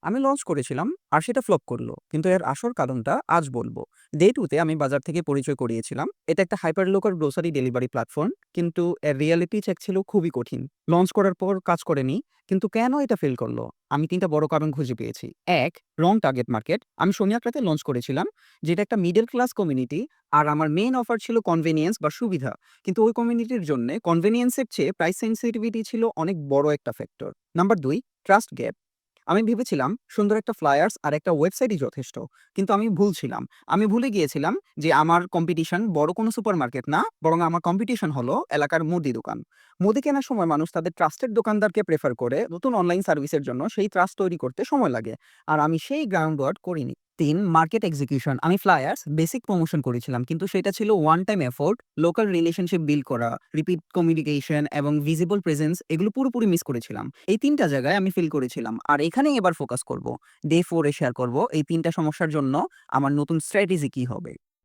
আমি লঞ্চ করেছিলাম আর সেটা ফ্লপ করলো। কিন্তু এর আসল কারণটা আজ বলবো। ডে 2 তে আমি বাজার থেকে পরিচয় করিয়েছিলাম। এটা একটা hyper local grocery delivery platform. কিন্তু এর রিয়ালিটি চেক ছিল খুবই কঠিন। লঞ্চ করার পর কাজ করেনি। কিন্তু কেন এটা ফেল করলো? আমি ৩ টা বড় কারণ খুঁজে পেয়েছি। ১, রং টার্গেট মার্কেট। আমি শনিয়ারটাতে লঞ্চ করেছিলাম, যেটা একটা মিডল ক্লাস কমিউনিটি। আর আমার মেইন অফার ছিল কনভেনিয়েন্স বা সুবিধা। কিন্তু ওই কমিউনিটির জন্য কনভেনিয়েন্স এর চেয়ে প্রাইস সেনসিটিভিটি ছিল অনেক বড় একটা ফ্যাক্টর। Number ২, trust gap. আমি ভেবেছিলাম সুন্দর একটা ফ্লায়ার্স আর একটা ওয়েবসাইটই যথেষ্ট। কিন্তু আমি ভুল ছিলাম। আমি ভুলে গিয়েছিলাম যে আমার কম্পিটিশন বড় কোনো সুপারমার্কেট না, বরং আমার কম্পিটিশন হলো এলাকার মুদি দোকান। মুদি কেনার সময় মানুষ তাদের ট্রাস্টেড দোকানদারকে প্রেফার করে। নতুন অনলাইন সার্ভিসের জন্য সেই ট্রাস্ট তৈরি করতে সময় লাগে। আর আমি সেই গ্রাউন্ড ওয়ার্ক করিনি। ৩, মার্কেট এক্সিকিউশন। আমি ফ্লায়ার্স, বেসিক প্রমোশন করেছিলাম। কিন্তু সেটা ছিল one time effort. Local relationship build করা, রিপিট কমিউনিকেশন এবং ভিজিবল প্রেজেন্স এগুলো পুরোপুরি মিস করেছিলাম। এই ৩ টা জায়গায় আমি ফেল করেছিলাম। আর এখানেই এবার ফোকাস করব। ডে 4 এ শেয়ার করব এই ৩ টা সমস্যার জন্য আমার নতুন স্ট্র্যাটেজি কি হবে।